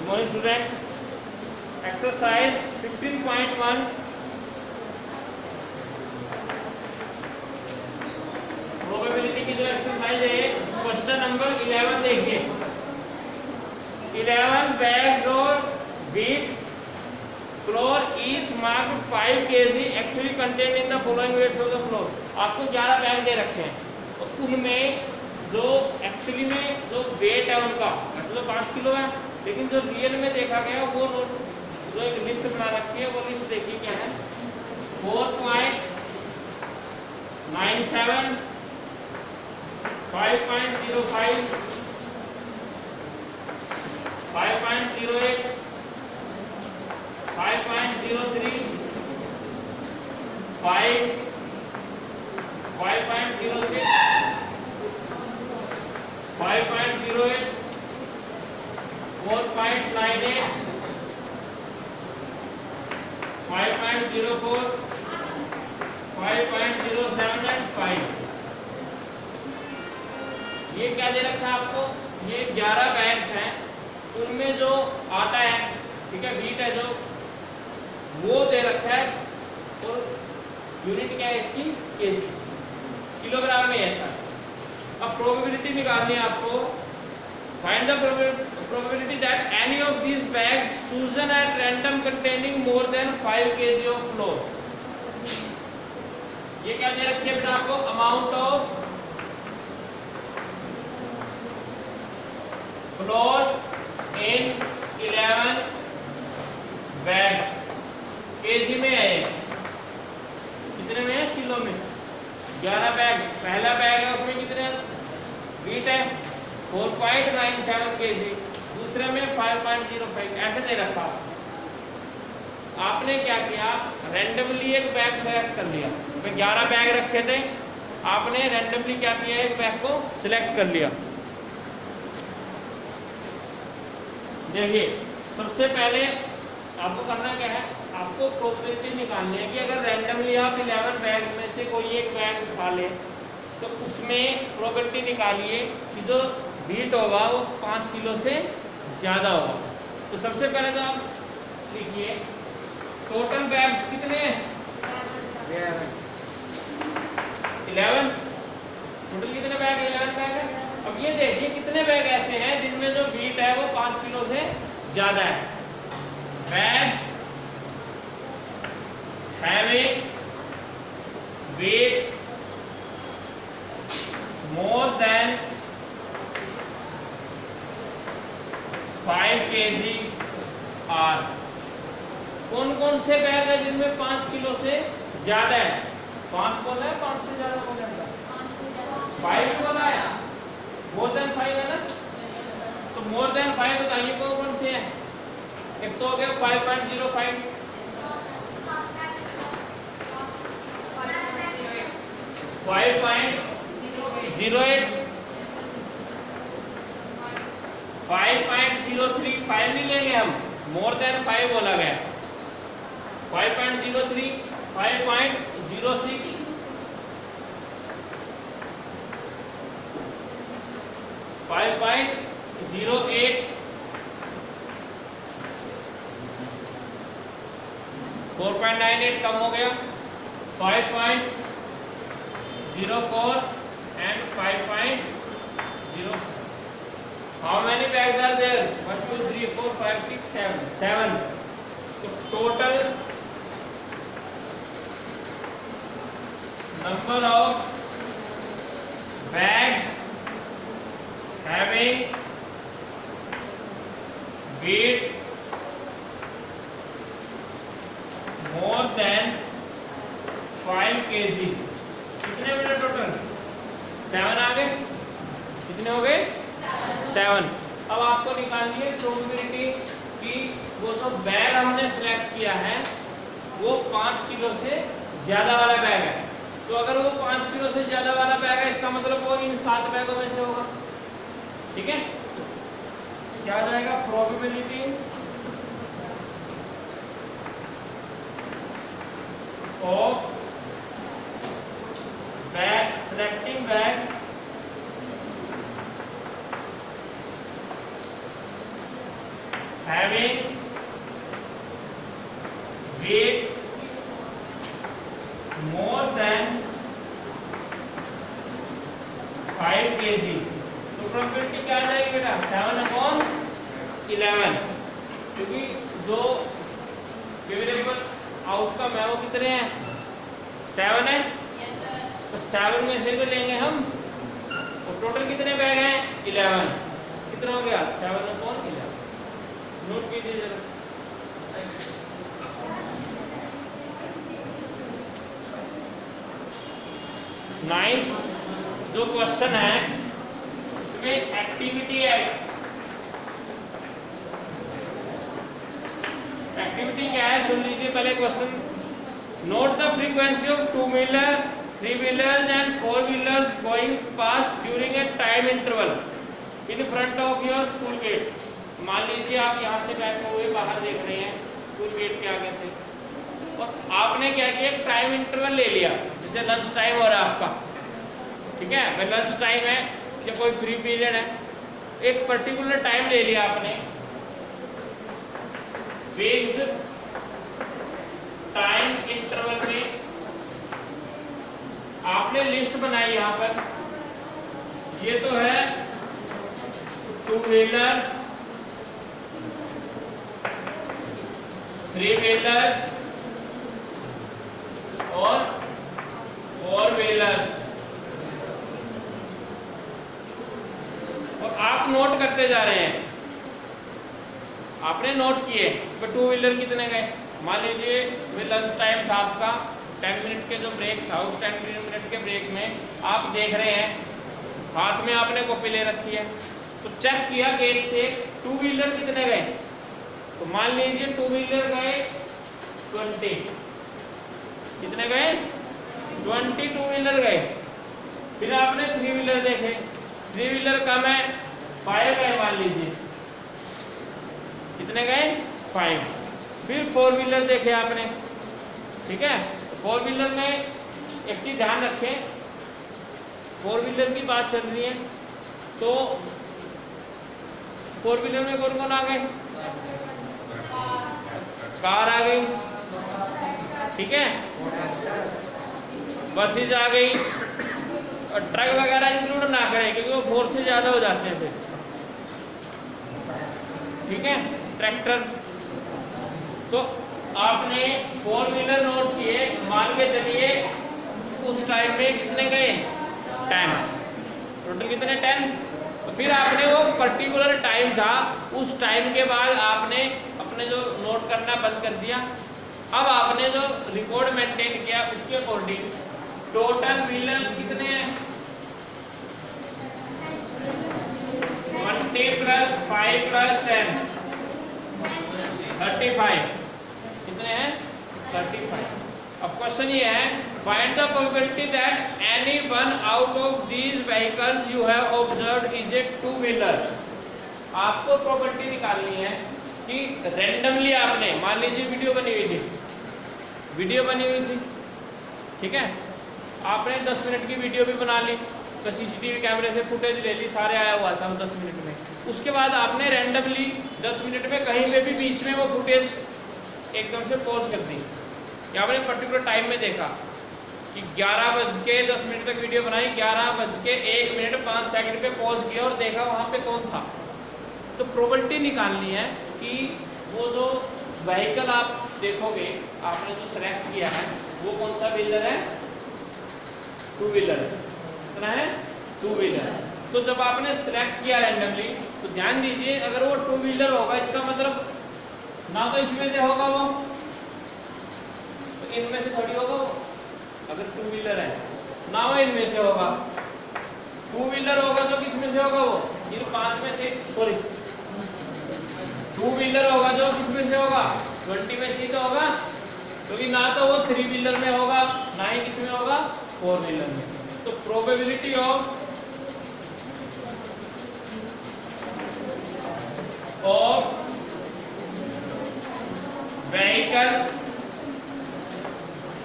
Morning students, exercise 15.1 probability की जो exercise है, क्वेश्चन नंबर 11 देखिए। 11 बैग्स और wheat flour each marked 5 kg actually contained in the following weights of the flour। आपको 11 bag दे रखे हैं और उनमें जो एक्चुअली में जो वेट है उनका वैसे तो 5 किलो है, लेकिन जो रियल में देखा गया वो नोट जो एक लिस्ट बना रखी है, वो लिस्ट देखिए क्या है। 4.97, 5.05, 5.08, 5.03, 5.06, 5.08, 4.98, 5.04, 5.07 एंड 5। ये क्या दे रखा है आपको? ये 11 बैग्स हैं, उनमें जो आटा है, ठीक है, व्हीट है जो, वो दे रखा है और यूनिट क्या है इसकी? केजी, किलोग्राम में ऐसा। अब प्रोबेबिलिटी निकालनी है आपको। Find the probability that any of these bags chosen at random containing more than 5 kg of floor. ये क्या दे रखी है बेटा आपको? Amount of floor in 11 bags. KG में है, कितने में है? किलो में। 11 बैग, पहला बैग है उसमें कितने व्हीट है? 4.97 kg, दूसरे में 5.05, ऐसे दे रखा। आपने क्या किया? रैंडमली एक बैग सेलेक्ट कर लिया। मैं 11 बैग रखे थे, आपने रैंडमली क्या किया? एक बैग को सिलेक्ट कर लिया। देखिए, सबसे पहले आपको करना क्या है? आपको प्रोबेबिलिटी निकालनी है कि अगर रैंडमली आप 11 बैग में से कोई एक बैग उठा ले तो उसमें प्रोबेबिलिटी निकालिए कि जो व्हीट होगा वो 5 किलो से ज़्यादा होगा। तो सबसे पहले तो आप लिखिए टोटल बैग्स कितने हैं? 11। टोटल कितने बैग? 11 बैग है। अब ये देखिए कितने बैग ऐसे हैं जिनमें जो व्हीट है वो 5 किलो से ज़्यादा है। Bags having weight more than 5 kg are। कौन कौन से बैग है जिनमें 5 किलो से ज्यादा है? 5 बोला है, 5 से ज्यादा बोला है? 5 बोला है। मोर देन 5 है ना? तो मोर देन 5 बताइए कौन कौन से हैं? एक तो हो गया 5.05, 5.08, 5.03, 5 नहीं लेंगे हम, मोर देन 5 बोला गया। 5.03, 5.06, 5.08, 4.98 कम हो गया, 5.04 and 5.07। How many bags are there? 1, 2, 3, 4, 5, 6, 7. 7. So total number of bags having weight more than 5 kg। कितने मिनट टोटल? 7 आ गए। कितने हो गए? 7। अब आपको निकालनी है प्रोबेबिलिटी कि वो जो बैग हमने सिलेक्ट किया है वो 5 किलो से ज्यादा वाला बैग है। तो अगर वो 5 किलो से ज्यादा वाला बैग है, इसका मतलब वो इन 7 बैगों में से होगा। ठीक है, क्या आ जाएगा? Probability of bag selecting bag having wait more than 5 kg, तो प्रोबेबिलिटी क्या आ जाएगी बेटा 7/11, क्योंकि जो फेवरेबल आउटकम है वो कितने हैं 7 है। तो 7 में से तो लेंगे हम, और टोटल कितने बैग हैं 11, कितना हो गया 7/11। नोट कीजिए जरा। नाइन्थ जो क्वेश्चन है इसमें एक्टिविटी है। एक्टिविटी क्या है सुन लीजिए पहले question. Note the frequency of 2 wheeler 3 wheelers and 4 wheelers going past during a time interval in front of your school gate. मान लीजिए आप यहाँ से बैठे हुए बाहर देख रहे हैं स्कूल गेट के आगे से, और आपने क्या किया एक टाइम इंटरवल ले लिया, जैसे लंच टाइम हो रहा है आपका, ठीक है भाई लंच टाइम है या कोई फ्री पीरियड है, एक पर्टिकुलर टाइम ले लिया आपने। फिक्स्ड टाइम इंटरवल में आपने लिस्ट बनाई यहाँ पर, ये तो है 2 व्हीलर्स 3 व्हीलर्स और 4 व्हीलर्स, और आप नोट करते जा रहे हैं। आपने नोट किए कि 2 व्हीलर कितने गए, मान लीजिए लंच टाइम था आपका 10 मिनट के जो ब्रेक था, उस 10 मिनट के ब्रेक में आप देख रहे हैं हाथ में आपने कॉपी ले रखी है, तो चेक किया गेट से 2 व्हीलर कितने गए, तो मान लीजिए 2 व्हीलर गए 20, कितने गए 20 2 व्हीलर गए। फिर आपने 3 व्हीलर देखे, 3 व्हीलर कम है 5 गए, मान लीजिए कितने गए 5। फिर 4 व्हीलर देखे आपने, ठीक है 4 व्हीलर में एक चीज ध्यान रखें, 4 व्हीलर की बात चल रही है, तो 4 व्हीलर में कौन कौन आ गए, कार आ गई, ठीक है बसेज आ गई, और ट्रक वगैरह इंक्लूड ना करें क्योंकि वो 4 से ज़्यादा हो जाते हैं, ठीक है ट्रैक्टर। तो आपने 4 व्हीलर नोट किए, मान के चलिए उस टाइम में कितने गए 10, टोटल कितने 10। तो फिर आपने वो पर्टिकुलर टाइम था, उस टाइम के बाद आपने अपने जो नोट करना बंद कर दिया। अब आपने जो रिकॉर्ड मेंटेन किया उसके अकॉर्डिंग टोटल व्हीलर्स कितने हैं 20 + 5 + 10 35, कितने हैं 35। अब क्वेश्चन ये है find the probability that any one out of these vehicles you have observed is a 2 wheeler. आपको प्रोबेबिलिटी निकालनी है कि रैंडमली आपने मान लीजिए वीडियो बनी हुई थी, ठीक है आपने 10 मिनट की वीडियो भी बना ली, तो सीसीटीवी कैमरे से फुटेज ले ली, सारे आया हुआ था 10 मिनट में। उसके बाद आपने रैंडमली 10 मिनट में कहीं पे भी बीच में वो फुटेज एकदम से पॉज कर दी, या आपने पर्टिकुलर टाइम में देखा कि 11:10 तक वीडियो बनाई, 11:01 पे पॉज किया और देखा वहाँ पे कौन था। तो प्रोबेबिलिटी निकालनी है कि वो जो व्हीकल आप देखोगे, आपने जो सेलेक्ट किया है वो कौन सा व्हीलर है 2 व्हीलर, कितना है 2 व्हीलर। तो जब आपने सेलेक्ट किया रैंडमली, तो ध्यान दीजिए अगर वो 2 व्हीलर होगा इसका मतलब ना तो इसमें से होगा वो, तो इनमें से थोड़ी होगा वो, अगर 2 व्हीलर है ना वो इनमें से होगा। 2 व्हीलर होगा जो किसमें से होगा वो इन 5 में से, सॉरी 2 व्हीलर होगा जो किसमें से होगा 20 में से तो होगा, क्योंकि ना तो वो 3 व्हीलर में होगा ना ही किसमें होगा 4 व्हीलर में। तो probability of vehicle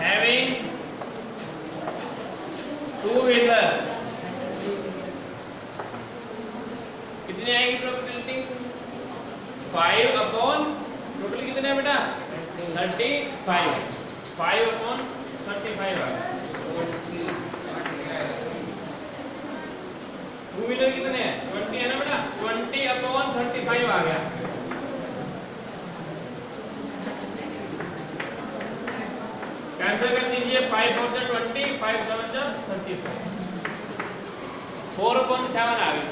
having 2 wheeler कितनी आएगी प्रोबेबिलिटी 5/11। टोटल कितने हैं बेटा 35 5/35 आ गया। टू व्हीलर कितने हैं 20 है ना बेटा 20/35 आ गया। कैंसिल कर दीजिए 5 4 से 20 5 7 से 34 4/7 आ गई।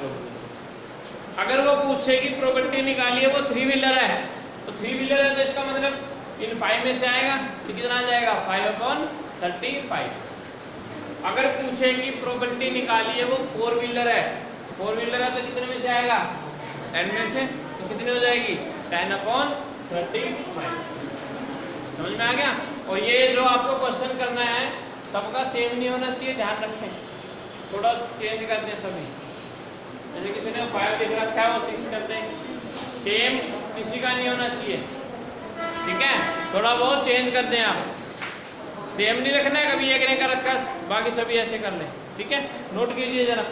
अगर वो पूछे कि प्रॉपर्टी निकालिए वो 3 व्हीलर है तो 3 व्हीलर है तो इसका मतलब इन 5 में से आएगा तो कितना आ जाएगा 5/35। अगर पूछे कि प्रॉपर्टी निकालिए वो 4 व्हीलर है 4 व्हीलर है तो कितने में से आएगा 10 में से तो कितनी हो जाएगी 10/35। समझ में आ गया। और ये जो आपको क्वेश्चन करना है सबका सेम नहीं होना चाहिए, ध्यान रखें, थोड़ा चेंज कर दें सभी। जैसे किसी ने 5 लिख रखा है वो 6 कर दें, सेम किसी का नहीं होना चाहिए, ठीक है। थोड़ा बहुत चेंज कर दें आप, सेम नहीं रखना है, कभी एक ने कर रखा बाकी सभी ऐसे कर लें, ठीक है। नोट कीजिए जरा।